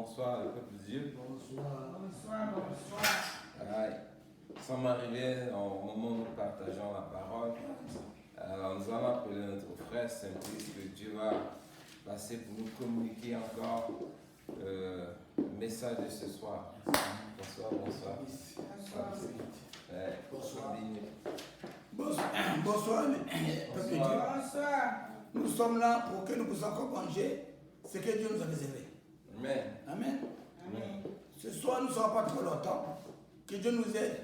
bonsoir le peuple de Dieu. Bonsoir. Bonsoir, bonsoir. Nous sommes arrivés au moment où nous partageons la parole. Alors nous allons appeler notre frère Saint-Christ que Dieu va passer pour nous communiquer encore le message de ce soir. Bonsoir, bonsoir. Bonsoir. Bonsoir, peuple de Dieu. Bonsoir. Nous sommes là pour que nous puissions manger ce que Dieu nous a réservé. Amen. Amen. Amen. Ce soir, nous ne serons pas trop longtemps. Que Dieu nous aide.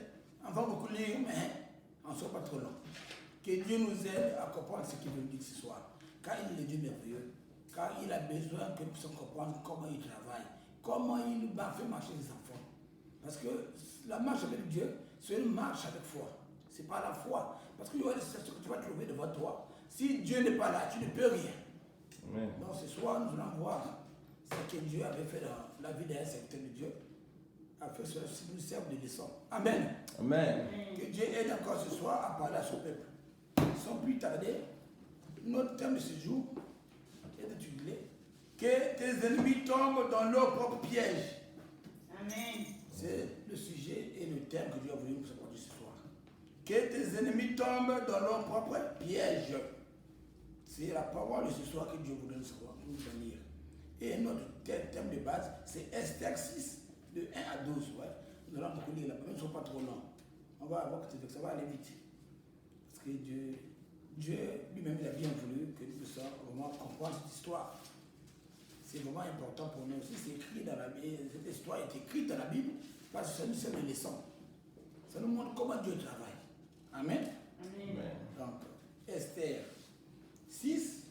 On va beaucoup lire, mais on ne sera pas trop long. Que Dieu nous aide à comprendre ce qu'il veut dire ce soir. Car il est Dieu merveilleux. Car il a besoin que nous puissions comprendre comment il travaille. Comment il fait marcher les enfants. Parce que la marche avec Dieu, c'est une marche avec foi. Ce n'est pas la foi. Parce qu'il y aura des situations que tu vas trouver devant toi. Si Dieu n'est pas là, tu ne peux rien. Amen. Donc ce soir, nous allons voir ce que Dieu avait fait dans la vie d'un serviteur de Dieu. Afin que cela nous serve de leçon. Amen. Amen. Que Dieu aide encore ce soir à parler à son peuple. Sans plus tarder, notre thème de ce jour est intitulé que tes ennemis tombent dans leur propre piège. Amen. C'est le sujet et le thème que Dieu a voulu nous apporter ce soir. Que tes ennemis tombent dans leur propre piège. C'est la parole de ce soir que Dieu vous donne ce soir, nous donne lire. Et notre thème de base, c'est Esther 6, de 1 à 12. Ouais. Nous allons beaucoup lire là, mais ne sont pas trop longs. On va avoir que ça va aller vite. Parce que Dieu lui-même, il a bien voulu que nous puissions vraiment comprendre cette histoire. C'est vraiment important pour nous aussi. C'est écrit dans la Bible. Cette histoire est écrite dans la Bible parce que ça nous sert de leçon. Ça nous montre comment Dieu travaille. Amen. Amen. Donc, Esther 6,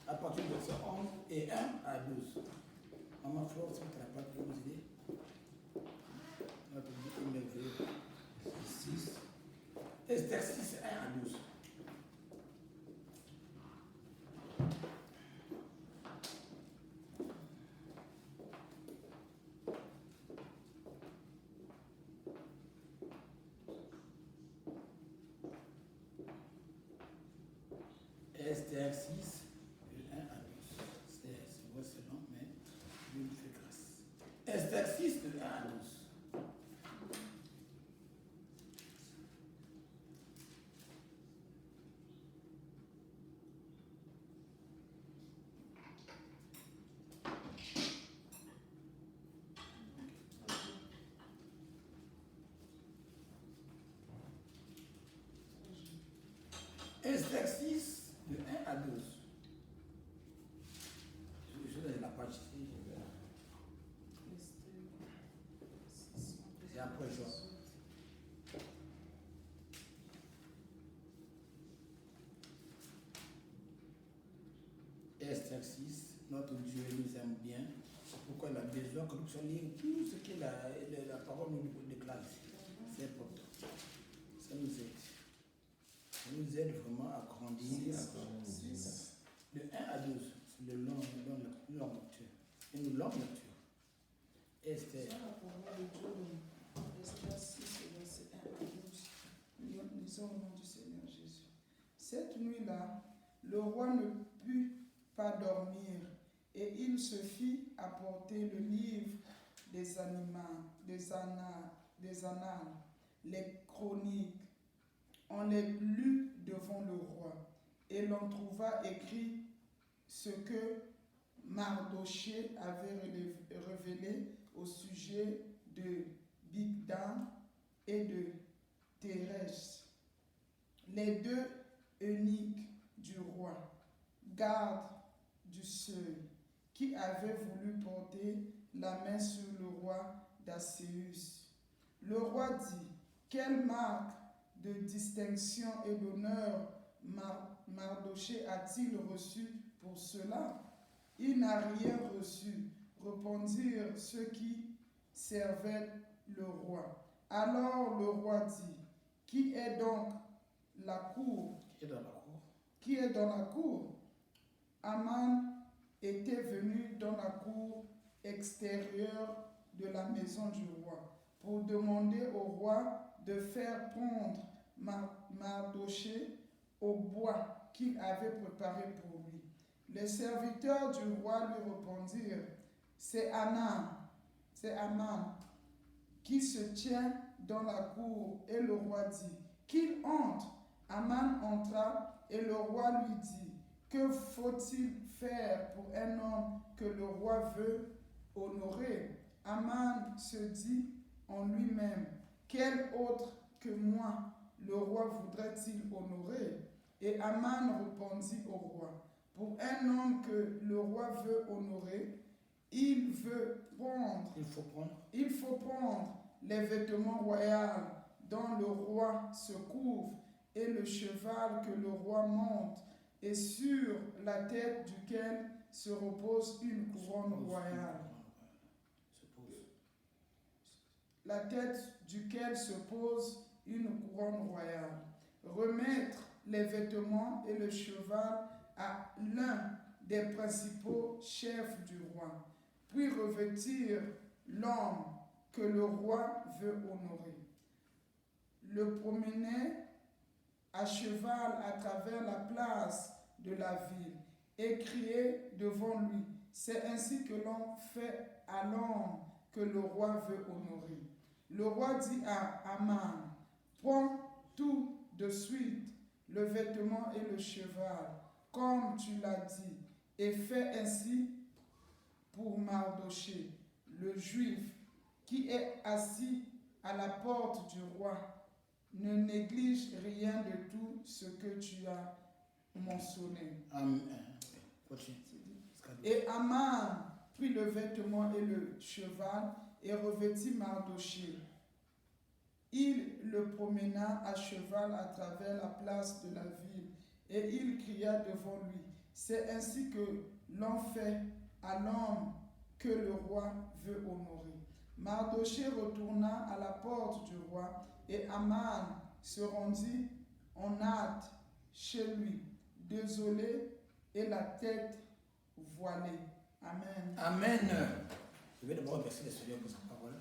à partir de verset 11 et 1 à 12. Maman Flore, si tu n'as pas pu nous aider. Notre Dieu merveilleux. 6. Esther 6, 1 à 12. Esther 6, de 1 à 12. C'est long, mais Dieu nous fait grâce. Esther 6, de 1 à 12. Esther 6, de 1 à 12. Je suis dans la page ici. C'est après Jean. Esther 6, notre Dieu nous aime bien. C'est pourquoi il a besoin que nous puissions lire tout ce que la parole nous déclare ici. C'est important. Ça nous aide. Ça nous aide vraiment à grandir. De 1 à 12, c'est le long lecture. Et une longue lecture. Esther. C'est la parole de Dieu dans Esther 6, verset 1 à 12. Lisons au nom du Seigneur Jésus. Cette nuit-là, le roi ne put pas dormir et il se fit apporter le livre des annales, les chroniques. On les lut devant le roi et l'on trouva écrit ce que Mardoché avait révélé au sujet de Bigdan et de Thérès, les deux eunuques du roi, gardes du seuil, qui avaient voulu porter la main sur le roi d'Asséus. Le roi dit: quelle marque de distinction et d'honneur Mardoché a-t-il reçu pour cela? Il n'a rien reçu, répondirent ceux qui servaient le roi. Alors le roi dit: qui est donc la cour? Qui est dans la cour? Aman était venu dans la cour extérieure de la maison du roi pour demander au roi de faire prendre Mardoché au bois qu'il avait préparé pour lui. Les serviteurs du roi lui répondirent: c'est Anna, c'est Aman, qui se tient dans la cour, et le roi dit qu'il entre. Aman entra, et le roi lui dit, que faut-il faire pour un homme que le roi veut honorer? Aman se dit en lui-même, quel autre que moi le roi voudrait-il honorer? Et Aman répondit au roi, pour un homme que le roi veut honorer, il faut prendre les vêtements royaux dont le roi se couvre et le cheval que le roi monte et sur la tête duquel se repose une couronne royale. La tête duquel se pose une couronne royale. Remettre les vêtements et le cheval à l'un des principaux chefs du roi, puis revêtir l'homme que le roi veut honorer. Le promener à cheval à travers la place de la ville et crier devant lui. C'est ainsi que l'on fait à l'homme que le roi veut honorer. Le roi dit à Aman, prends tout de suite le vêtement et le cheval, comme tu l'as dit, et fais ainsi pour Mardoché, le juif, qui est assis à la porte du roi. Ne néglige rien de tout ce que tu as mentionné. Amen. Et Aman prit le vêtement et le cheval et revêtit Mardoché. Il le promena à cheval à travers la place de la ville et il cria devant lui. C'est ainsi que l'on fait à l'homme que le roi veut honorer. Mardoché retourna à la porte du roi et Aman se rendit en hâte chez lui, désolé et la tête voilée. Amen. Amen. Je vais d'abord remercier le Seigneur pour sa parole.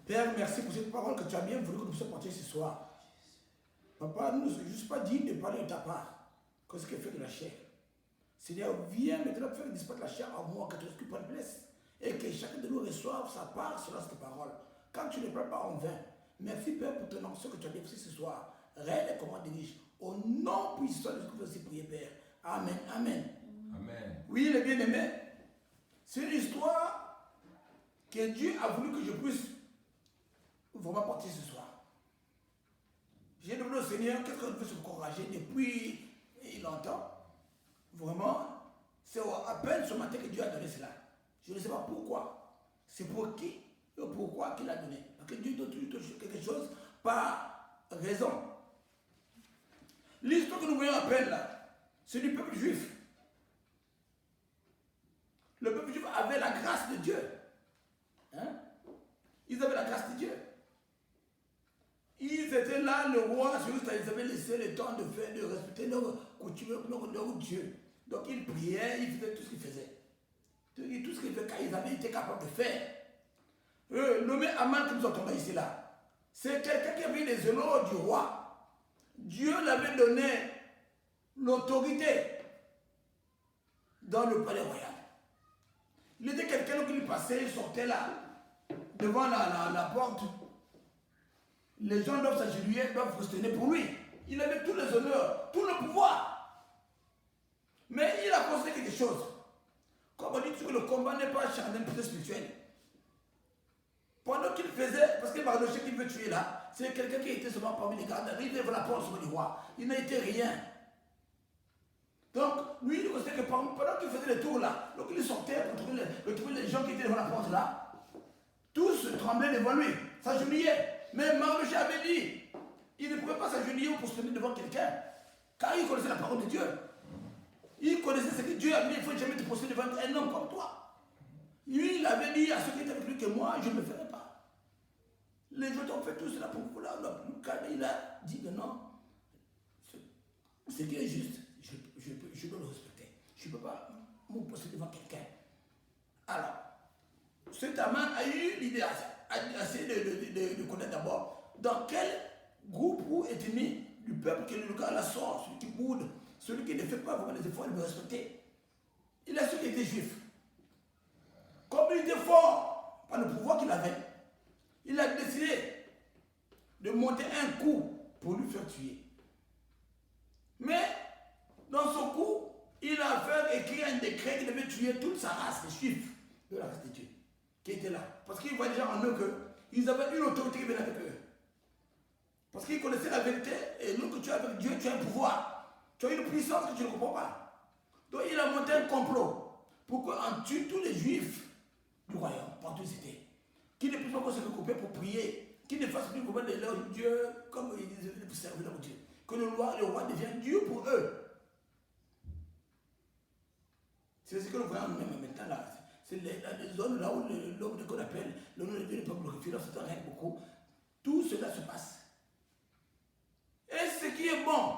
Père, merci pour cette parole que tu as bien voulu que nous puissions porter ce soir. Papa, nous ne juste pas dit de parler de ta part, que ce qui est fait de la chair. Seigneur, viens maintenant faire disparaître la chair en moi, que tout ce qui prenne place, et que chacun de nous reçoive sa part selon cette parole. Quand tu ne parles pas en vain, merci Père pour ton onction que tu as bien fait ce soir. Règne et commande dirige. Au nom puissant de ce que vous avez prié, Père. Amen. Amen. Amen. Oui, les bien-aimés, c'est une histoire que Dieu a voulu que je puisse vraiment porter ce soir. J'ai demandé au Seigneur, qu'est-ce qu'on peut se encourager depuis longtemps. Vraiment, c'est à peine ce matin que Dieu a donné cela. Je ne sais pas pourquoi. C'est pour qui et pourquoi qu'il a donné. Parce que Dieu donne quelque chose par raison. L'histoire que nous voyons à peine là, c'est du peuple juif. Le peuple juif avait la grâce de Dieu. Hein? Ils avaient la grâce de Dieu. Ils étaient là, le roi, juste, ils avaient laissé le temps de faire, de respecter leur coutume, leur Dieu. Donc ils priaient, ils faisaient tout ce qu'ils faisaient. Tout ce qu'ils faisaient, quand ils avaient été capables de faire. Nommé Aman, que nous entendons ici là, c'est quelqu'un qui avait les honneurs du roi. Dieu l'avait donné l'autorité dans le palais royal. Il était quelqu'un qui passait, il sortait là, devant la porte. Les gens doivent s'agenouiller, doivent prosterner pour lui. Il avait tous les honneurs, tout le pouvoir. Mais il a constaté quelque chose. Comme on dit que le combat n'est pas charnel, plutôt spirituel. Pendant qu'il faisait, parce que Mardoché qu'il veut tuer là, c'est quelqu'un qui était seulement parmi les gardes, il devant la porte du roi. Il n'a été rien. Donc, lui, il constatait que pendant qu'il faisait les tours là, donc il sortait pour trouver les gens qui étaient devant la porte là, tous tremblaient devant lui, s'agenouillaient. Mais Mardoché avait dit, il ne pouvait pas s'agenouiller ou prosterner devant quelqu'un, car il connaissait la parole de Dieu. Il connaissait ce que Dieu a dit, il ne faut jamais te prosterner devant un homme comme toi. Lui, il avait dit à ceux qui étaient avec lui que moi, je ne le ferai pas. Les gens ont fait tout cela pour vous là. Il a dit que non, ce qui est juste, je dois le respecter. Je ne peux pas me poster devant quelqu'un. Alors, cet Aman a eu l'idée assez de connaître d'abord dans quel groupe ou ethnie du peuple que le gars la sort, celui qui boude, celui qui ne fait pas vraiment les efforts de me respecter. Il a su qu'il était juif. Comme il était fort monté un coup pour lui faire tuer. Mais dans son coup, il a fait écrire un décret qui devait tuer toute sa race, les Juifs de la race de Dieu, qui étaient là. Parce qu'il voyait déjà en eux qu'ils avaient une autorité qui venait avec eux. Parce qu'ils connaissaient la vérité, et nous que tu es avec Dieu, tu as un pouvoir. Tu as une puissance que tu ne comprends pas. Donc il a monté un complot pour qu'on tue tous les Juifs du royaume, partout où c'était. Qui ne puissent pas se regrouper pour prier, qui ne fassent plus combattre de leur Dieu comme ils disaient pour servir leur Dieu. Que le roi devienne Dieu pour eux. C'est ce que nous voyons même maintenant là. C'est les zones là où l'homme qu'on appelle le nom de Dieu n'est pas glorifié, là c'est rien beaucoup. Tout cela se passe. Et ce qui est bon,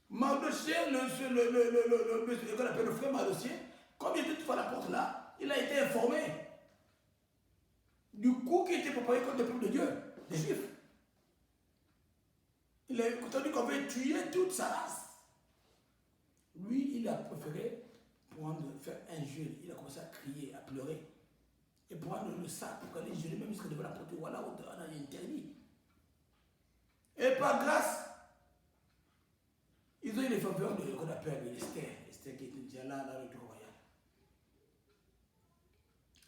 Mardochée, le qu'on appelle le frère Mardochée, comme il était tout à la porte là, il a été informé du coup qui était préparé contre le peuple de Dieu, les Juifs. Il a entendu qu'on veut tuer toute sa race. Lui, il a préféré faire un jeûne. Il a commencé à crier, à pleurer. Et prendre le sac pour aller jeûner, même jusqu'à devant la porte. Voilà, on a interdit. Et par grâce, ils ont eu les faveurs de qu'on appelle Esther. Esther qui était déjà là dans le tour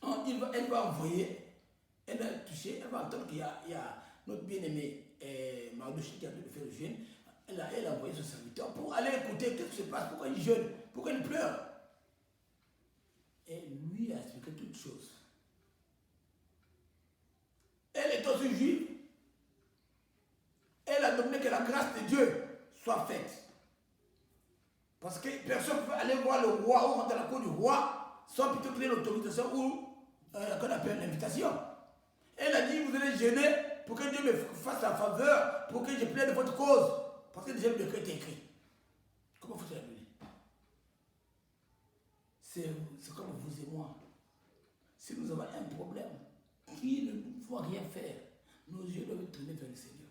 royal. Elle va envoyer, elle a touché, elle va entendre qu'il y a notre bien-aimé Mardochée qui a dû faire le jeûne. Elle a envoyé son serviteur pour aller écouter qu'est-ce qui se passe, pourquoi il jeûne, pourquoi il pleure. Et lui a expliqué toutes choses. Elle est aussi juive. Elle a demandé que la grâce de Dieu soit faite. Parce que personne ne peut aller voir le roi ou rentrer dans la cour du roi sans plutôt qu'il ait l'autorisation ou qu'on appelle l'invitation. Elle a dit, vous allez jeûner pour que Dieu me fasse la faveur, pour que je plaide votre cause. Parce que déjà le décret est écrit. Comment faut-il l'appeler? C'est comme vous et moi. Si nous avons un problème qui ne nous faut rien faire, nos yeux doivent tourner vers le Seigneur.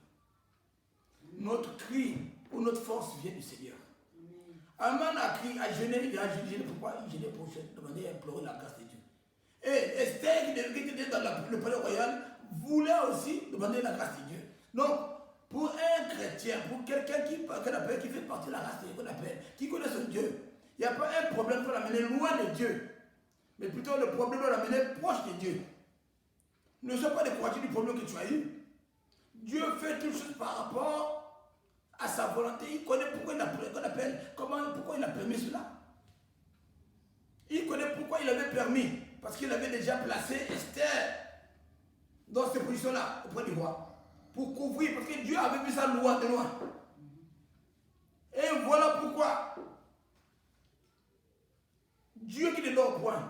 Notre cri ou notre force vient du Seigneur. Aman a crié, a jeûné, il a jeûné pourquoi? Il jeûnait pour demander et implorer la grâce de Dieu. Et Esther, qui était dans le palais royal, voulait aussi demander la grâce de Dieu. Donc, pour un chrétien, pour quelqu'un qui fait partie de la race qu'on appelle, qui connaît son Dieu, il n'y a pas un problème pour l'amener loin de Dieu, mais plutôt le problème de l'amener proche de Dieu. Ne sois pas découragé du problème que tu as eu. Dieu fait toutes choses par rapport à sa volonté. Il connaît pourquoi il a pourquoi il a permis cela. Il connaît pourquoi il avait permis. Parce qu'il avait déjà placé Esther dans cette position-là, auprès du roi. Pour couvrir, parce que Dieu avait vu sa loi de loin. Et voilà pourquoi Dieu qui ne dort point.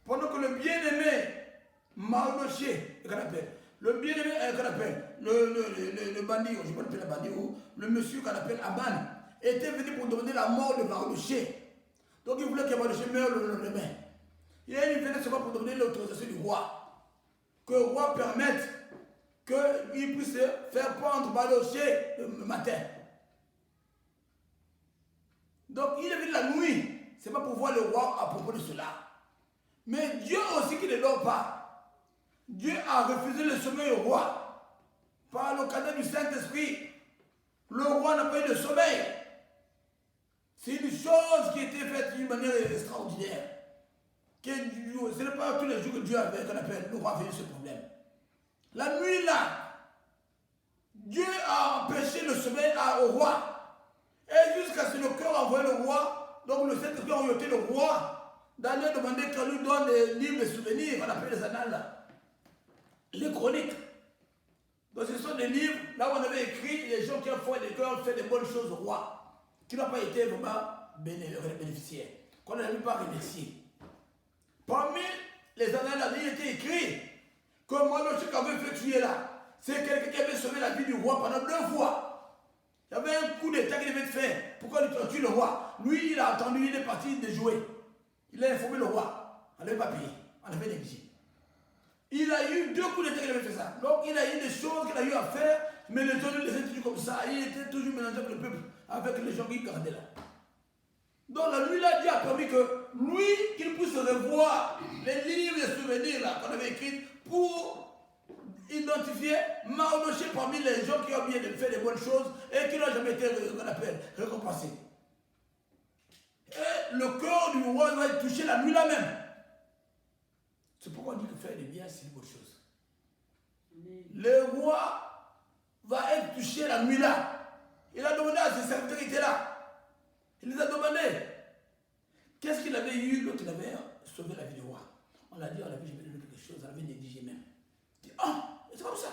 Pendant que le bien-aimé Mardochée, le bien-aimé, le bandit, je ne sais pas le bandit, ou le monsieur qu'on appelle Aman, était venu pour demander la mort de Mardochée. Donc il voulait que Mardochée meure le lendemain. Et il venait seulement pour demander l'autorisation du roi. Que le roi permette qu'il puisse faire pendre Mardochée le matin. Donc il est venu la nuit. C'est pas pour voir le roi à propos de cela. Mais Dieu aussi qui ne dort pas. Dieu a refusé le sommeil au roi. Par le cadeau du Saint-Esprit. Le roi n'a pas eu de sommeil. C'est une chose qui a été faite d'une manière extraordinaire. Ce n'est pas tous les jours que Dieu avait, qu'on appelle, le roi a fait ce problème. La nuit là, Dieu a empêché le sommeil au roi. Et jusqu'à ce que le cœur a envoyé le roi, donc le Saint-Esprit a orienté le roi d'aller demander qu'on lui donne des livres de souvenirs, qu'on appelle les annales là. Les chroniques. Donc ce sont des livres, là où on avait écrit les gens qui ont fait des bonnes choses au roi, qui n'ont pas été vraiment bénéficiaires, qu'on n'avait pas remercié. Parmi les annales, il était écrit que Mardochée qui avait fait tuer là, c'est quelqu'un qui avait sauvé la vie du roi pendant 2 fois. Il y avait un coup d'état qui devait être fait. Pourquoi il tue le roi? Lui, il a attendu, il est parti de jouer. Il a informé le roi. On n'avait pas payé, on avait négligé. Il a eu 2 coups d'état qu'il avait fait ça. Donc il a eu des choses qu'il a eu à faire, mais les autres les étaient comme ça. Il était toujours mélangé avec le peuple, avec les gens qui gardaient là. Donc la nuit là, Dieu a permis que lui, qu'il puisse revoir les livres de souvenirs là qu'on avait écrits pour identifier Mardochée parmi les gens qui ont bien fait des bonnes choses et qui n'ont jamais été récompensés. Et le cœur du roi va être touché la nuit là même. C'est pourquoi on dit que faire des biens, c'est une bonne chose. Le roi va être touché la nuit là. Il a demandé à ses serviteurs qui étaient là. Il les a demandé. Qu'est-ce qu'il avait eu l'autre il avait sauvé la vie du roi? On l'a dit, on avait jamais donné quelque chose, on avait négligé même. Il dit, ah, c'est comme ça.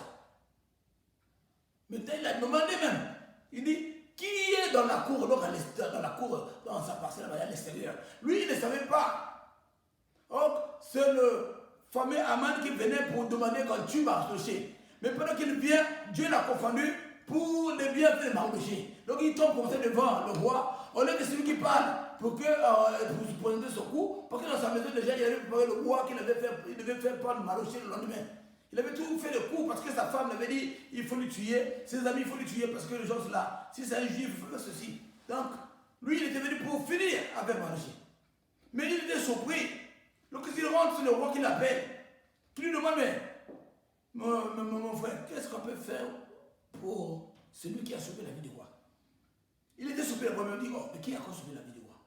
Maintenant, il a demandé même. Il dit, qui est dans la cour, donc dans la cour, dans sa parcelle, à l'extérieur? Lui, il ne savait pas. Donc, c'est le fameux Aman qui venait pour demander quand tu Mardochée. Mais pendant qu'il vient, Dieu l'a confondu pour les bienfaits de Mardochée. Donc, il tombe comme ça devant le roi. Au lieu que c'est lui qui parle pour se présenter son coup, parce que dans sa maison, déjà, il avait préparé le roi qu'il devait faire prendre Mardochée le lendemain. Il avait tout fait le coup parce que sa femme l'avait dit il faut le tuer, ses amis il faut le tuer parce que les gens sont là. Si c'est un juif, il faut faire ceci. Donc, lui il était venu pour finir avec Mardochée. Mais il était surpris. Donc, il rentre, c'est le roi qui l'appelle. Qui lui demande mais mon frère, qu'est-ce qu'on peut faire pour celui qui a sauvé la vie du roi? Il était surpris. Le roi me dit oh, mais qui a sauvé la vie du roi?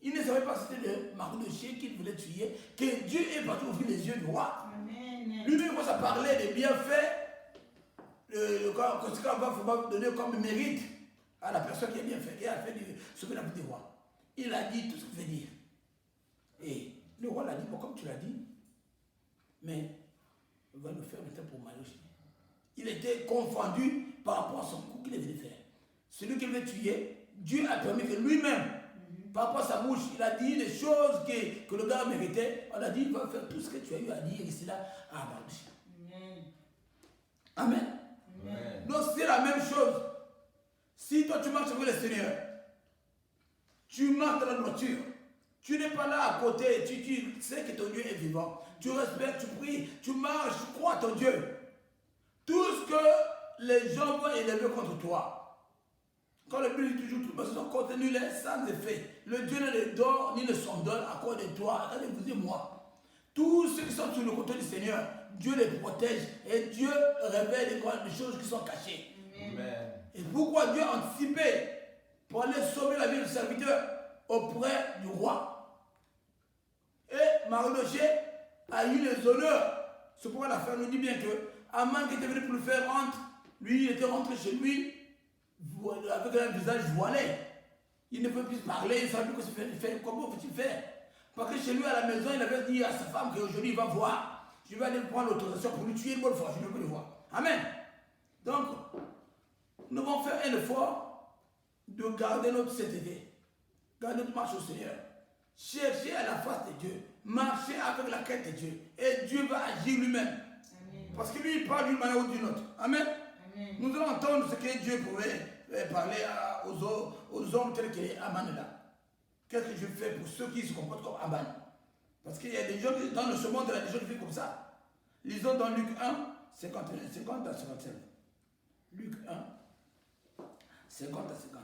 Il ne savait pas que c'était le Mardochée qu'il voulait tuer, que Dieu est parti ouvrir les yeux du roi. Lui-même commence à parler des bienfaits, ce qu'on va donner comme mérite à la personne qui a bien fait, qui a fait sauver la vie du roi. Il a dit tout ce qu'il veut dire. Et le roi l'a dit, bon, comme tu l'as dit, mais on va le faire maintenant pour Mardochée. Il était confondu par rapport à son coup qu'il devait faire. Celui qu'il veut tuer, Dieu a permis que lui-même, par rapport à sa bouche, il a dit des choses que le gars méritait. On a dit, il va faire tout ce que tu as eu à dire ici là à Mardochée. Amen. Amen. Donc c'est la même chose. Si toi tu marches avec le Seigneur, tu marches dans la nourriture, tu n'es pas là à côté, tu sais que ton Dieu est vivant, tu respectes, tu pries, tu marches, tu crois à ton Dieu. Tout ce que les gens vont élever contre toi, quand le but dit toujours tout, parce que son contenu est sans effet. Le Dieu ne les donne ni ne s'en donne à cause de toi, à cause de vous et moi. Tous ceux qui sont sur le côté du Seigneur, Dieu les protège et Dieu révèle des choses qui sont cachées. Amen. Et pourquoi Dieu a anticipé pour aller sauver la vie du serviteur auprès du roi. Et Mardochée a eu les honneurs. C'est pourquoi la femme nous dit bien que Aman qui était venu pour le faire rentrer, lui il était rentré chez lui avec un visage voilé. Il ne peut plus parler, il ne savait plus ce qu'il fait. Comment peut-il faire? Parce que chez lui à la maison, il avait dit à sa femme qu'aujourd'hui il va voir. Je vais aller prendre l'autorisation pour lui tuer une bonne fois. Je ne veux plus le voir. Amen. Donc, nous devons faire un effort de garder notre sainteté. Garder notre marche au Seigneur. Chercher à la face de Dieu. Marcher avec la quête de Dieu. Et Dieu va agir lui-même. Parce que lui, il parle d'une manière ou d'une autre. Amen. Amen. Nous allons entendre ce que Dieu pouvait parler aux hommes tels qu'il est Aman là. Qu'est-ce que je fais pour ceux qui se comportent comme Aman? Parce qu'il y a des gens qui, dans ce monde, il y a des gens qui vivent comme ça. Lisons dans Luc 1, 50 à 55. Luc 1, 50 à 55.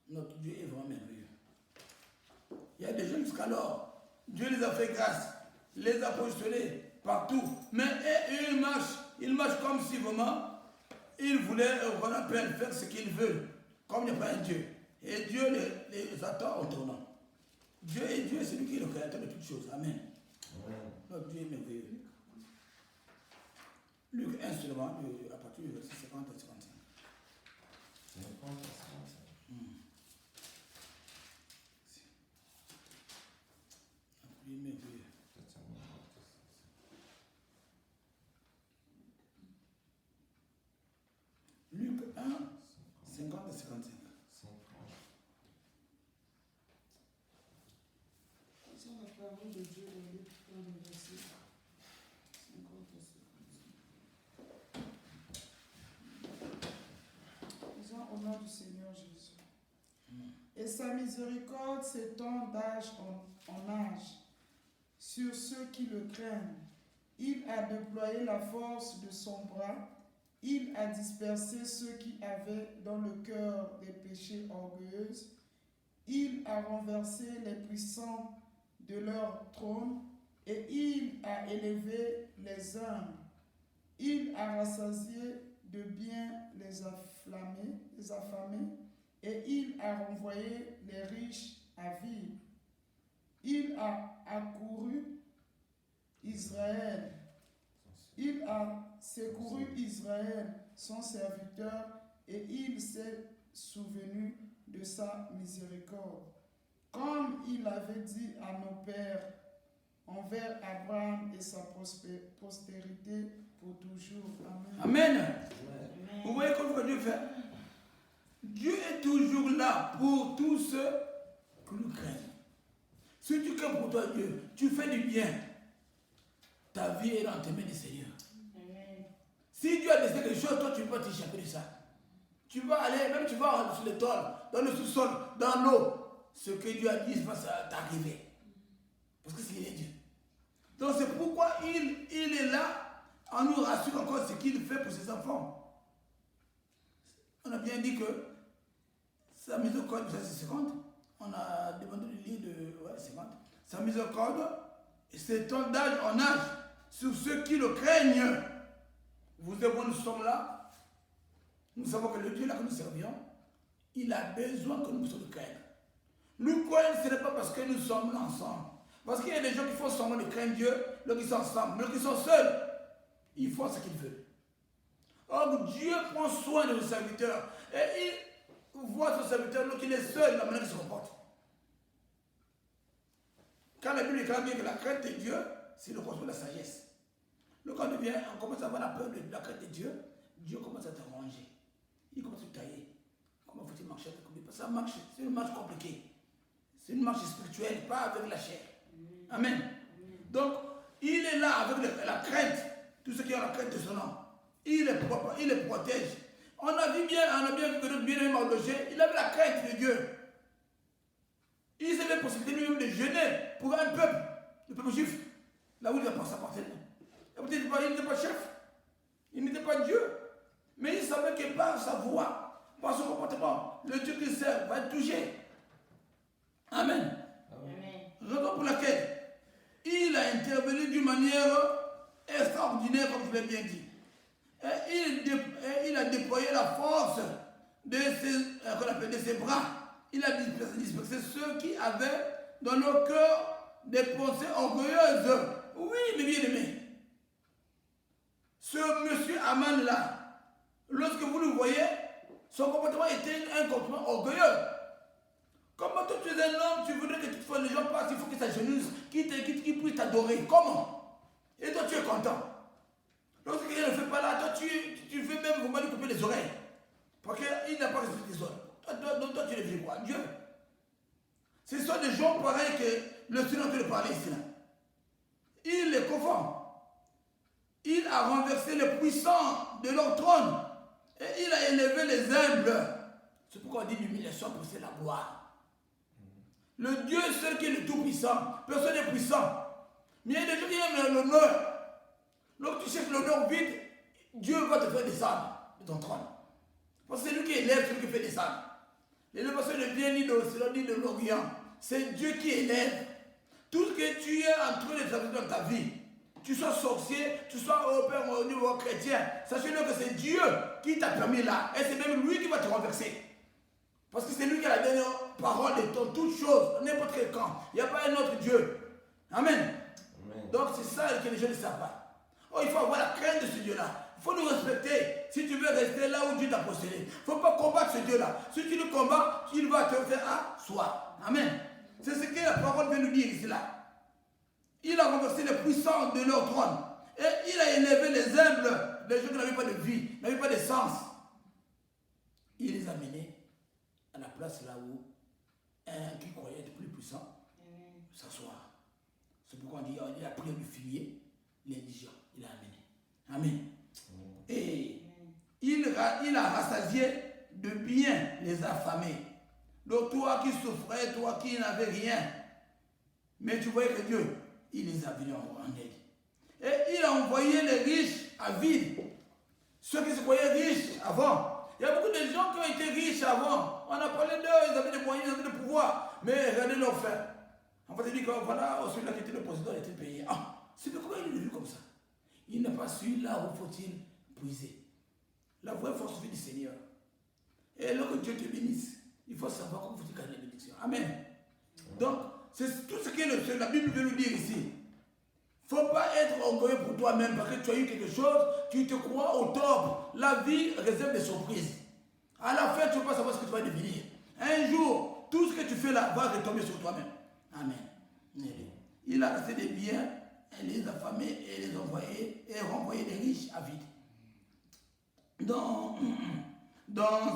Notre Dieu est vraiment merveilleux. Il y a des gens jusqu'alors, Dieu les a fait grâce, les a positionnés partout. Mais ils marchent comme si vraiment ils voulaient faire ce qu'ils veulent, comme il n'y a pas un Dieu. Et Dieu les attend en tournant. Dieu est Dieu, c'est lui qui est le créateur de toutes choses. Amen. Amen. Notre Dieu est merveilleux. Luc 1 seulement, à partir du verset 50 à 55. 50 à 55. Lui est merveilleux. Luc 1, 50 à 55. C'est la parole de Dieu dans Luc 1, verset 50 à 55. Disons au nom du Seigneur Jésus. Et sa miséricorde s'étend d'âge en âge sur ceux qui le craignent. Il a déployé la force de son bras. Il a dispersé ceux qui avaient dans le cœur des péchés orgueilleux. Il a renversé les puissants de leur trône et il a élevé les humbles. Il a rassasié de bien les affamés, et il a renvoyé les riches à vivre. Il a accouru Israël. Il a secouru Israël, son serviteur, et il s'est souvenu de sa miséricorde, comme il avait dit à nos pères, envers Abraham et sa postérité pour toujours. Amen. Amen. Vous voyez comment Dieu fait? Dieu est toujours là pour tous ceux qui nous craignent. Si tu crains pour toi Dieu, tu fais du bien, ta vie est dans tes mains du Seigneur. Amen. Si Dieu a décidé quelque chose, toi tu ne peux pas t'échapper de ça. Tu vas aller, même tu vas sur les toits, dans le sous-sol, dans l'eau. Ce que Dieu a dit va t'arriver. Parce que c'est Dieu. Donc c'est pourquoi il est là, en nous rassurant encore ce qu'il fait pour ses enfants. On a bien dit que sa miséricorde, ça c'est 50. On a demandé le livre de 50. Sa miséricorde, c'est d'âge en âge, sur ceux qui le craignent. Vous et moi, nous sommes là. Nous savons que le Dieu là que nous servions, il a besoin que nous puissions le craindre. Nous croyons, ce n'est pas parce que nous sommes là ensemble. Parce qu'il y a des gens qui font semblant de craindre Dieu, lorsqu'ils qui sont ensemble, mais lorsqu'ils sont seuls, ils font ce qu'ils veulent. Or, Dieu prend soin de nos serviteurs. Et il voit son serviteur lorsqu'il est seul, la manière qu'il se comporte. Quand la Bible dit que la crainte de Dieu, c'est le contrôle de la sagesse. Quand on commence à avoir la peur de la crainte de Dieu, Dieu commence à te ranger. Il commence à te tailler. Comment faut-il marcher avec lui? Parce que ça marche, c'est une marche compliquée. C'est une marche spirituelle, pas avec la chair. Amen. Donc, il est là avec la crainte. Tous ceux qui ont la crainte de son nom. Il les protège. On a vu bien que notre bien-aimé Mardochée, il avait la crainte de Dieu. Il avait la possibilité lui-même de jeûner pour un peuple, le peuple juif, là où il va pas s'appartenir. Il n'était pas chef, il n'était pas Dieu, mais il savait que par sa voix, par son comportement, le Dieu qu'il sert va être touché. Amen. Raison pour laquelle il a intervenu d'une manière extraordinaire, comme je l'ai bien dit. Et il a déployé la force de ses bras. Il a dispersé ceux qui avaient dans leur cœur des pensées orgueilleuses. Oui, mes bien-aimés. Ce monsieur Aman là, lorsque vous le voyez, son comportement était un comportement orgueilleux. Comment toi tu es un homme, tu voudrais que toutes les gens passent, il faut qu'ils s'agenouillent, qu'ils puissent t'adorer. Comment? Et toi tu es content. Lorsque quelqu'un ne fait pas là, toi tu veux même vraiment lui couper les oreilles. Parce qu'il n'a pas respecté les autres. Toi tu les vis quoi? Dieu. Ce sont des gens pareils que le Seigneur te le parlait ici là. Il les confond. Il a renversé les puissants de leur trône. Et il a élevé les humbles. C'est pourquoi on dit l'humiliation pour c'est la gloire. Le Dieu seul qui est le tout-puissant. Personne n'est puissant. Mais il y a des gens qui aiment l'honneur. Lorsque tu cherches l'honneur vide, Dieu va te faire descendre de ton trône. Parce que c'est lui qui élève, celui qui fait descendre. L'élévation ne vient ni de l'Occident ni de l'Orient. C'est Dieu qui élève. Tout ce que tu es en train de traverser dans ta vie, tu sois sorcier, tu sois au niveau chrétien, sachez-le que c'est Dieu qui t'a permis là. Et c'est même lui qui va te renverser. Parce que c'est lui qui a la dernière parole de toutes choses, n'importe quel camp. Il n'y a pas un autre Dieu. Amen. Donc c'est ça que les gens ne savent pas. Oh, il faut avoir la crainte de ce Dieu-là. Il faut nous respecter. Si tu veux rester là où Dieu t'a possédé, il ne faut pas combattre ce Dieu-là. Si tu le combats, il va te faire asseoir. Amen. C'est ce que la parole vient nous dire ici là. Il a renversé les puissants de leur trône. Et il a élevé les humbles, les gens qui n'avaient pas de vie, n'avaient pas de sens. Il les a menés à la place là où un qui croyait être plus puissant s'asseoir. C'est pourquoi on dit il a pris le filier, l'indigent, il a amené. Amen. Et il a rassasié de bien les affamés. Donc toi qui souffrais, toi qui n'avais rien, mais tu voyais que Dieu, il les a venus en aide. Et il a envoyé les riches à vide. Ceux qui se croyaient riches avant. Il y a beaucoup de gens qui ont été riches avant. On a parlé d'eux, ils avaient des moyens, ils avaient des pouvoirs. Mais regardez leur fin. On va te dire que voilà, celui-là qui était le président était payé. Ah, c'est comment il est devenu comme ça? Il n'a pas su là où faut-il puiser. La vraie force vient du Seigneur. Et lorsque Dieu te bénisse, il faut savoir comment faut-il gagner la bénédiction. Amen. Donc, c'est tout ce que la Bible veut nous dire ici. Il ne faut pas être orgueilleux pour toi-même parce que tu as eu quelque chose, tu te crois au top. La vie réserve des surprises. À la fin, tu ne peux pas savoir ce que tu vas devenir. Un jour, tout ce que tu fais là va retomber sur toi-même. Amen. Il a resté des biens, et les affamés et les envoyés et renvoyé les riches à vide. Dans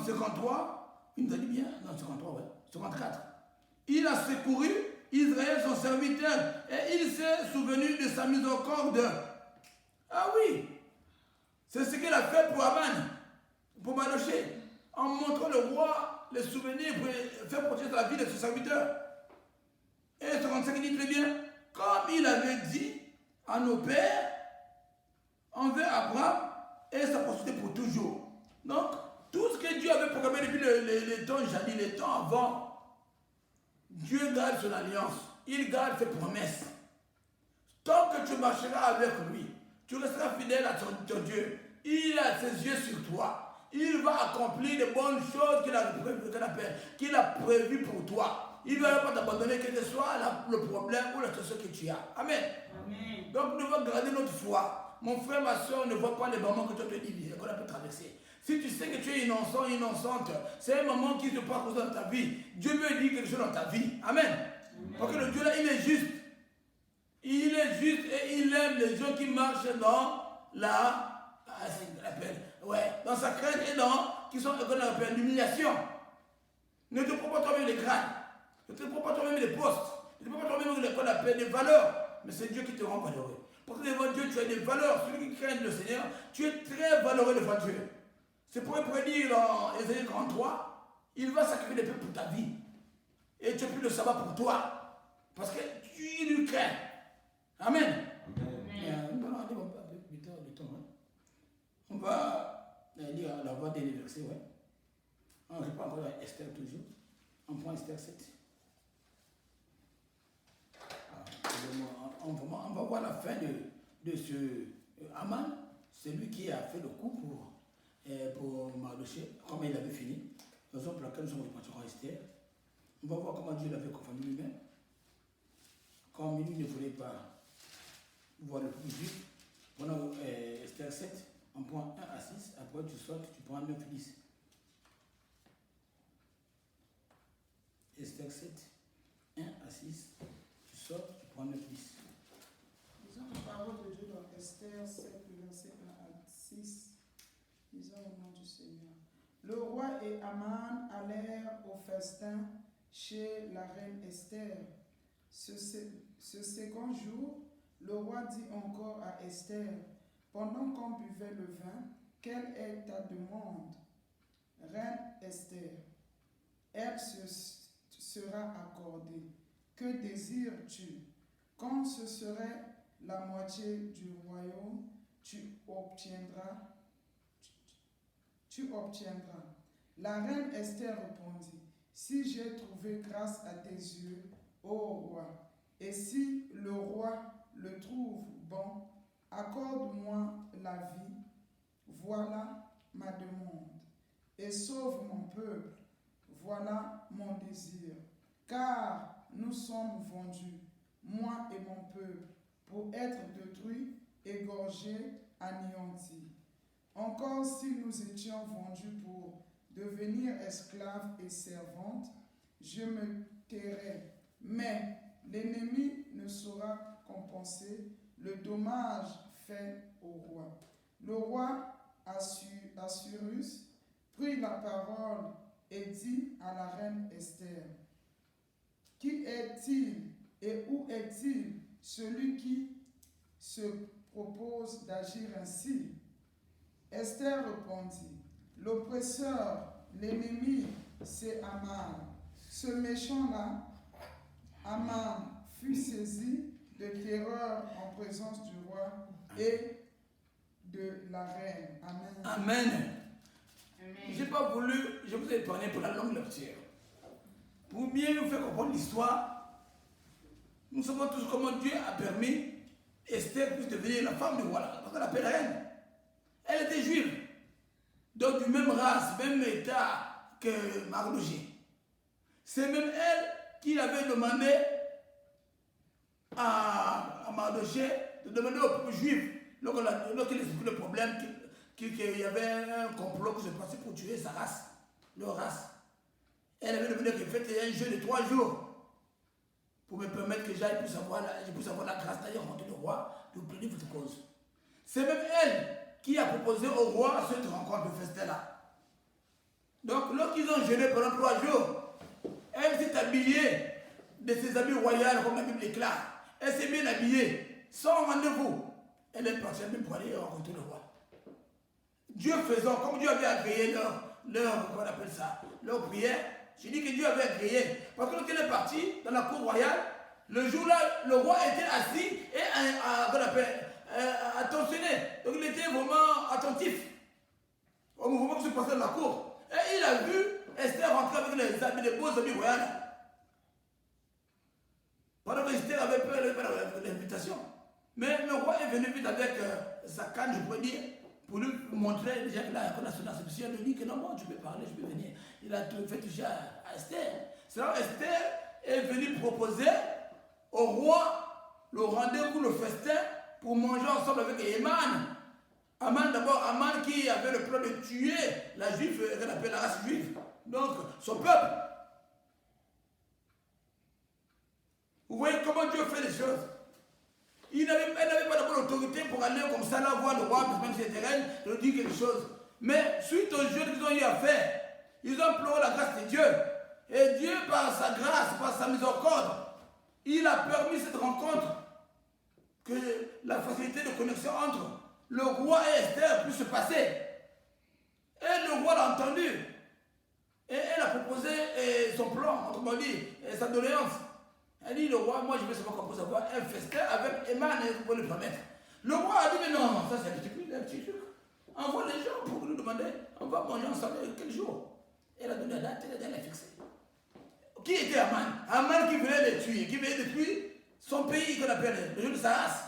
53, il nous a dit bien, dans 53, ouais, 54, il a secouru Israël, son serviteur, et il s'est souvenu de sa miséricorde. Ah oui, c'est ce qu'il a fait pour Aman, pour Mardochée, en montrant le roi les souvenirs pour faire protéger la vie de son serviteur. Et 55, il dit très bien, comme il avait dit à nos pères, envers Abraham, et sa postérité pour toujours. Donc, tout ce que Dieu avait programmé depuis les temps jadis, les temps avant, Dieu garde son alliance. Il garde ses promesses. Tant que tu marcheras avec lui, tu resteras fidèle à ton Dieu. Il a ses yeux sur toi. Il va accomplir les bonnes choses qu'il a prévues pour toi. Il ne va pas t'abandonner, quel que soit le problème ou la situation que tu as. Amen. Amen. Donc, nous devons garder notre foi. Mon frère, ma soeur, ne voit pas les moments que tu peux vivre, qu'on a pu traverser. Si tu sais que tu es innocent, innocente, c'est un moment qui se passe dans ta vie. Dieu veut dire quelque chose dans ta vie. Amen. Parce que le Dieu là, il est juste. Il est juste et il aime les gens qui marchent dans dans sa crainte et qui sont dans l'humiliation. Ne te prends pas toi-même les grades. Ne te prends pas toi-même les postes. Ne te prends pas toi-même les valeurs. Mais c'est Dieu qui te rend valeureux. Parce que devant Dieu, tu as des valeurs. Celui qui craint le Seigneur, tu es très valeureux devant Dieu. C'est pour dire dans Ésaïe 33, il va sacrifier des peuples pour ta vie. Et tu as pu le savoir pour toi. Parce que tu lui crains. Amen. On va lire la voix des versets, ouais. On reprend encore à Esther toujours. On prend Esther 7. On va voir la fin de ce Aman. C'est lui qui a fait le coup pour Mardochée, comme il avait fini. Raison pour laquelle nous sommes repartis en Esther. On va voir comment Dieu l'avait confirmé lui-même. Comme lui ne voulait pas voir le plus vite. Pendant Esther 7, on prend 1 à 6, après tu sautes, tu prends 9 à 10. Esther 7, 1 à 6, tu sautes, tu prends 9 à 10. Lisons la parole de Dieu dans Esther 7, verset 1 à 6. Lisons au nom du Seigneur. Le roi et Aman allèrent au festin chez la reine Esther. Ce second jour, le roi dit encore à Esther, pendant qu'on buvait le vin, quelle est ta demande, reine Esther? Elle sera accordée. Que désires-tu? Quand ce serait la moitié du royaume, tu obtiendras. La reine Esther répondit, si j'ai trouvé grâce à tes yeux, ô roi, et si le roi le trouve bon, accorde-moi la vie, voilà ma demande, et sauve mon peuple, voilà mon désir, car nous sommes vendus, moi et mon peuple, pour être détruits, égorgés, anéantis. Encore si nous étions vendus pour devenir esclaves et servantes, je me tairais, mais l'ennemi ne saura compenser le dommage fait au roi. Le roi Assuérus prit la parole et dit à la reine Esther, qui est-il et où est-il celui qui se propose d'agir ainsi? Esther répondit, l'oppresseur, l'ennemi, c'est Aman. Ce méchant-là, Aman, fut saisi de terreur en présence du roi et de la reine. Amen. Amen. Je n'ai pas voulu, je vous ai épargné pour la longue lecture. Pour bien vous faire comprendre l'histoire, Nous savons tous comment Dieu a permis Esther puisse devenir la femme du roi, parce qu'elle appelle reine. Elle était juive, donc du même race, même état que Mardochée. C'est même elle qui avait demandé à Mardochée de demander au peuple juif, lorsqu'il expliquait le problème, qu'il y avait un complot qui se passait pour tuer sa race, leur race. Elle avait demandé qu'il fasse un jeûne de 3 jours pour me permettre que j'aille puisse avoir la grâce d'aller rencontrer le roi, de plaider votre cause. C'est même elle qui a proposé au roi cette rencontre de festin-là. Donc, lorsqu'ils ont jeûné pendant 3 jours, elle s'est habillée de ses habits royaux, comme la Bible déclare. Elle s'est bien habillée, sans rendez-vous. Elle est partie même pour aller rencontrer le roi. Dieu faisant, comme Dieu avait agréé qu'on appelle ça, leur prière, je dis que Dieu avait agréé. Parce que lorsqu'elle est partie dans la cour royale, le jour-là, le roi était assis et attentionné. Donc il était vraiment attentif au mouvement qui se passait dans la cour. Et il a vu Esther rentrer avec les beaux habits royaux. Pendant que Esther avait peur de l'invitation. Mais le roi est venu vite avec sa canne, je pourrais dire, pour lui montrer déjà qu'il a son acception. Il lui dit que non, bon, tu peux parler, je peux venir. Il a tout fait toucher à Esther. C'est là Esther est venue proposer au roi le rendez-vous, le festin, pour manger ensemble avec Eman. Aman d'abord, Aman qui avait le plan de tuer la juive, qu'on appelle la race juive. Donc, son peuple. Vous voyez comment Dieu fait les choses. Elle n'avait pas d'abord l'autorité pour aller comme ça là voir le roi, même si c'était reine, de lui dire quelque chose. Mais suite au jeu qu'ils ont eu à faire, ils ont imploré la grâce de Dieu. Et Dieu, par sa grâce, par sa miséricorde, il a permis cette rencontre, que la facilité de connexion entre le roi et Esther puisse se passer. Et le roi l'a entendu. Et elle a proposé son plan, autrement dit, sa doléance. Elle dit, le roi, moi je veux savoir comment avoir un festin avec Eman et pour le permettre. Le roi a dit, mais non, ça c'est un petit truc. Envoie les gens pour nous demander, on va manger ensemble quel jour. Elle a donné la date, elle a fixé. Qui était Aman? Aman qui venait les tuer, qui venait détruire son pays qu'on appelle le jeu de sa race,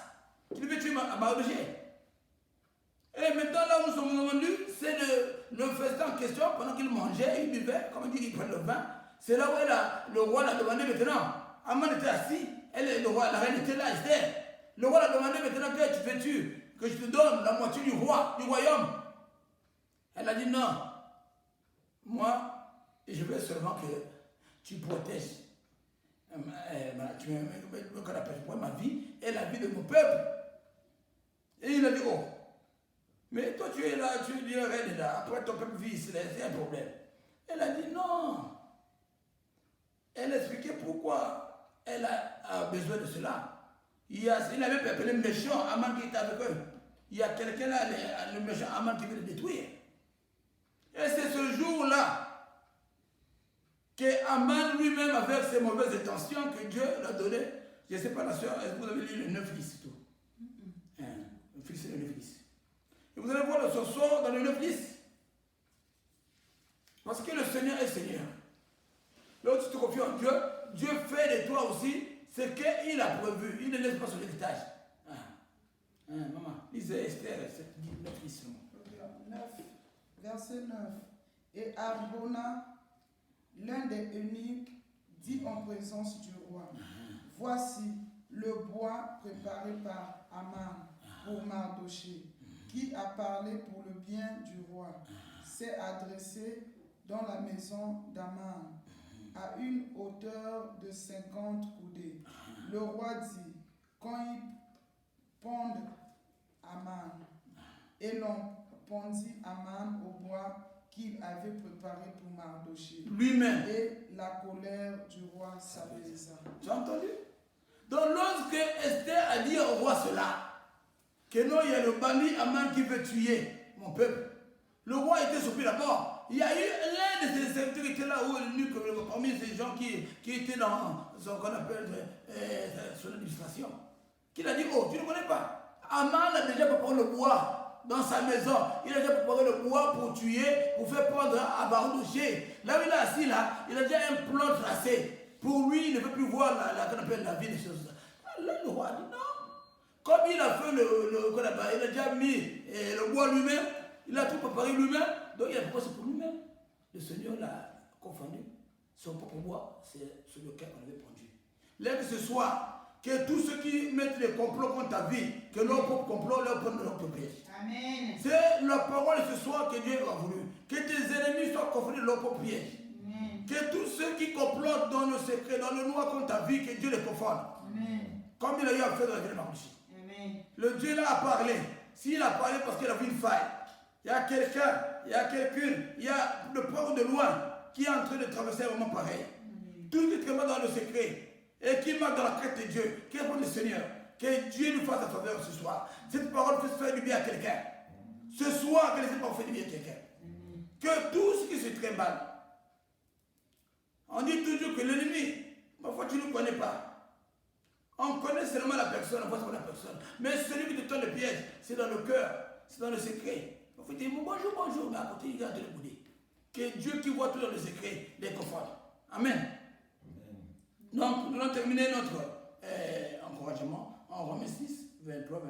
qui devait tuer Mardochée. Et maintenant là où nous sommes rendus, c'est le festin en question, pendant qu'il mangeait, il buvait, comme on dit, il prenait le vin. C'est là où le roi l'a demandé maintenant. Aman était assis, la reine était là, Esther. Le roi l'a demandé maintenant que tu fais-tu, que je te donne la moitié du royaume. Elle a dit non. Moi, je veux seulement que tu protèges ma vie et la vie de mon peuple. Et il a dit, oh, mais toi tu es là, tu es reine là, après ton peuple vit, c'est un problème. Elle a dit non. Elle a expliqué pourquoi elle a besoin de cela. Il avait appelé le méchant Aman qui était avec eux. Il y a quelqu'un là, le méchant Aman qui veut le détruire. Et c'est ce jour-là que Aman lui-même, avec ses mauvaises intentions, que Dieu l'a donné. Je ne sais pas, la soeur, est-ce que vous avez lu le 9 10 tout? Le fils, c'est le 9 10. Et vous allez voir ce soir dans le 9 10. Parce que le Seigneur est Seigneur. Lorsque tu te confies en Dieu, Dieu fait de toi aussi ce qu'il a prévu. Il ne laisse pas son héritage. Maman, lisez Esther 9 10. 9, verset 9. Et Arbona, l'un des eunuques, dit en présence du roi, voici le bois préparé par Aman pour Mardochée, qui a parlé pour le bien du roi, s'est adressé dans la maison d'Aman, à une hauteur de 50 coudées. Le roi dit, quand ils pondent Aman, et l'on pendit Aman au bois qu'il avait préparé pour Mardochée. Lui-même. Et la colère du roi s'apaisa. Tu as entendu? Donc lorsque Esther a dit au roi cela, que non, il y a le bandit Aman qui veut tuer mon peuple, le roi était surpris d'abord. Il y a eu l'un de ses serviteurs qui était là, parmi ces gens qui étaient dans ce qu'on appelle son administration, qui a dit, oh, tu ne connais pas? Aman a déjà préparé le bois dans sa maison. Il a déjà préparé le bois pour tuer, pour faire prendre à Mardochée. Là où il est assis, là, il a déjà un plan tracé. Pour lui, il ne veut plus voir la vie des choses. Là, le roi dit non. Comme il a fait il a déjà mis le bois lui-même, il a tout préparé lui-même, donc il a préparé pour lui-même. Le Seigneur l'a confondu. Son propre bois, c'est sur lequel on avait pendu. Là que ce soit, que tous ceux qui mettent les complots contre ta vie, que leur propre complot leur prenne leur propre piège. Amen. C'est la parole ce soir que Dieu a voulu. Que tes ennemis soient confondus de leur propre piège. Amen. Que tous ceux qui complotent dans le secret, dans le noir contre ta vie, que Dieu les confonde. Amen. Comme il a eu à faire dans la vie de Mardochée. Amen. Le Dieu là a parlé. S'il a parlé parce qu'il a vu une faille, il y a quelqu'un, il y a quelqu'une, il y a de près ou de loin qui est en train de traverser un moment pareil. Tout ce qui est dans le secret et qui marche dans la crête de Dieu, qui répond le Seigneur, que Dieu nous fasse la faveur ce soir. Cette parole peut faire du bien à quelqu'un. Ce soir, que les paroles fassent du bien à quelqu'un. Que tout ce qui se très mal. On dit toujours que l'ennemi, parfois tu ne connais pas. On connaît seulement la personne, on voit seulement la personne. Mais celui qui te tend le piège, c'est dans le cœur, c'est dans le secret. Il faut dire bonjour, bonjour, mais à côté, il garde le boudet. Que Dieu qui voit tout dans le secret les conforte. Amen. Donc, nous allons terminer notre encouragement en Romains 6, 23.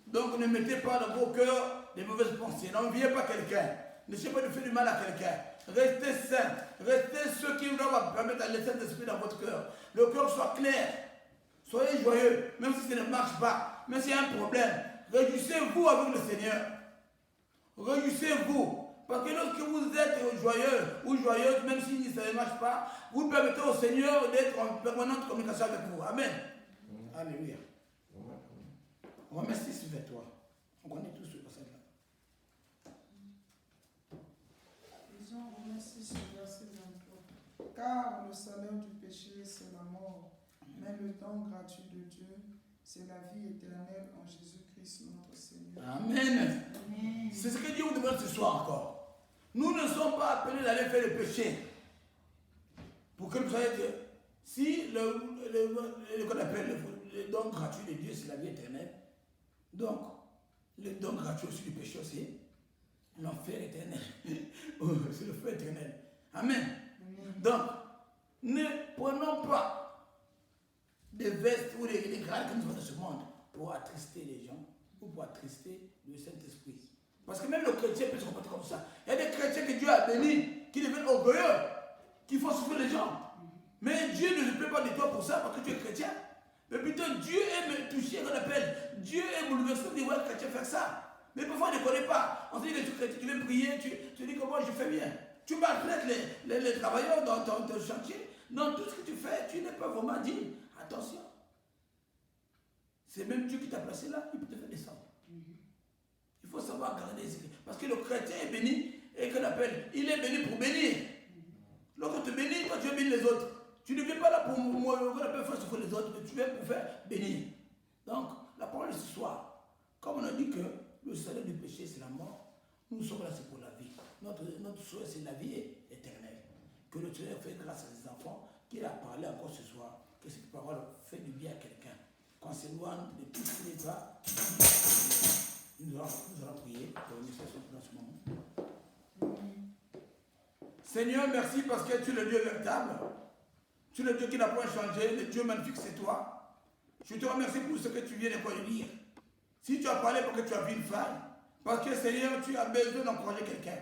Donc, ne mettez pas dans vos cœurs des mauvaises pensées. N'enviez pas quelqu'un. N'essayez pas de faire du mal à quelqu'un. Restez saints. Restez ceux qui doivent permettre à l'essence d'esprit dans votre cœur. Le cœur soit clair. Soyez joyeux, même si ça ne marche pas. Même s'il y a un problème. Réjouissez-vous avec le Seigneur. Réjouissez-vous. Parce que lorsque vous êtes joyeux ou joyeuse, même si ça ne marche pas, vous permettez au Seigneur d'être en permanente communication avec vous. Amen. Alléluia. Romains 6, 23. On connaît tous ce passage-là. Lisons Romains 6, verset 23. Car le salaire du péché, c'est la mort, mais le don gratuit de Dieu, c'est la vie éternelle en Jésus-Christ notre Seigneur. Amen. Amen. C'est ce que Dieu vous demande ce soir encore. Nous ne sommes pas appelés d'aller faire le péché. Pour que vous soyez que si qu'on appelle le don gratuit de Dieu, c'est la vie éternelle. Donc, le don gratuit aussi du péché, c'est l'enfer éternel. C'est le feu éternel. Amen. Donc, ne prenons pas des vestes ou des grades que nous avons dans ce monde pour attrister les gens ou pour attrister le Saint-Esprit. Parce que même le chrétien peut se comporter comme ça. Il y a des chrétiens que Dieu a bénis, qui deviennent orgueilleux, qui font souffrir les gens. Mais Dieu ne se plaît pas de toi pour ça, parce que tu es chrétien. Mais plutôt Dieu aime toucher, qu'on appelle. Dieu aime bouleverser, on dit ouais, le chrétien fait ça. Mais parfois on ne connaît pas. On se dit que tu es chrétien, tu veux prier, tu dis comment je fais bien. Tu maltraites les travailleurs dans ton chantier. Dans tout ce que tu fais, tu n'es pas vraiment digne. Attention. C'est même Dieu qui t'a placé là, il peut te faire descendre. Il faut savoir garder ce que... Parce que le chrétien est béni, et qu'on appelle, il est béni pour bénir. Lorsqu'on te bénit, toi tu veux bénir les autres. Tu ne viens pas là pour faire souffrir les autres, mais tu viens pour faire bénir. Donc, la parole de ce soir, comme on a dit que le salaire du péché c'est la mort, nous sommes là c'est pour la vie. Notre souhait c'est la vie éternelle. Que le Seigneur fait grâce à ses enfants, qu'il a parlé encore ce soir, que cette parole fait du bien à quelqu'un. Qu'on s'éloigne de tout ce qui n'est pas. Nous allons prier pour une session dans ce moment. Seigneur, merci parce que tu es le Dieu véritable. Tu es le Dieu qui n'a pas changé. Le Dieu magnifique, c'est toi. Je te remercie pour ce que tu viens de dire. Si tu as parlé parce que tu as vu une femme, parce que Seigneur, tu as besoin d'encourager quelqu'un.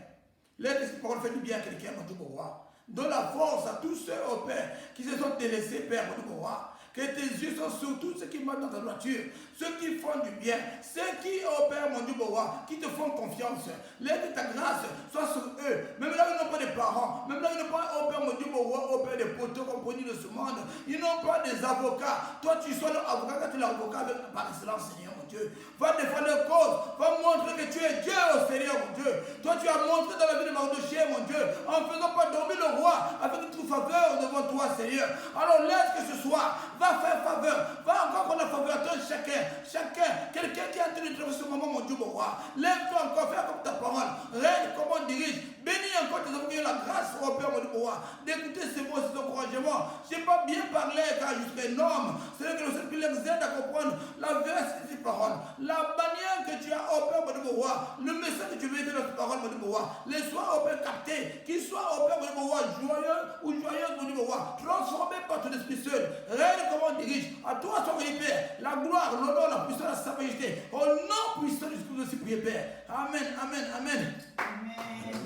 Laisse cette parole faire du bien à quelqu'un, mon Dieu, mon roi. Donne la force à tous ceux, au Père, qui se sont délaissés, Père, mon Dieu, mon roi. Que tes yeux sont sur tous ceux qui marchent dans ta voiture, ceux qui font du bien, ceux qui, oh Père, mon Dieu, mon roi, qui te font confiance. Laisse ta grâce soit sur eux. Même là où ils n'ont pas de parents, même là où ils n'ont pas, oh Père, mon Dieu, mon roi, oh Père, des poteaux compagnie de ce monde, ils n'ont pas des avocats. Toi, tu sois leur avocat quand tu es l'avocat par excellence, Seigneur, mon Dieu. Va défendre leur cause, va montrer que tu es Dieu, oh Seigneur, mon Dieu. Toi, tu as montré dans la vie de Mardochée, mon Dieu, en ne faisant pas dormir le roi, avec une trouve faveur devant toi, Seigneur. Alors laisse que ce soir, va faire faveur, va encore qu'on a faveur à toi, chacun, quelqu'un qui a en train de traverser ce moment, mon Dieu, mon roi. Lève-toi encore, fais comme ta parole, règne comme on dirige, bénis encore tes enfants qui ont la grâce, oh Père, mon Dieu, mon roi, d'écouter ces mots, ces encouragements. prêchement. Je n'ai pas bien parlé car je suis un homme. C'est que le Seigneur les aide à comprendre la vérité de ces paroles. La manière que tu as au Père, mon Dieu, roi, le message que tu veux dire dans ces paroles, mon Dieu, roi, les soient au Père captés, qu'ils soient au Père, mon Dieu, roi, joyeux ou joyeuse, mon Dieu, roi, transformés par ton Esprit Saint. Règne comme on dirige. À toi, soit béni, Père. La gloire, l'honneur, la puissance, la sa majesté. Au nom puissant du Esprit de Père. Amen, amen, amen. Amen.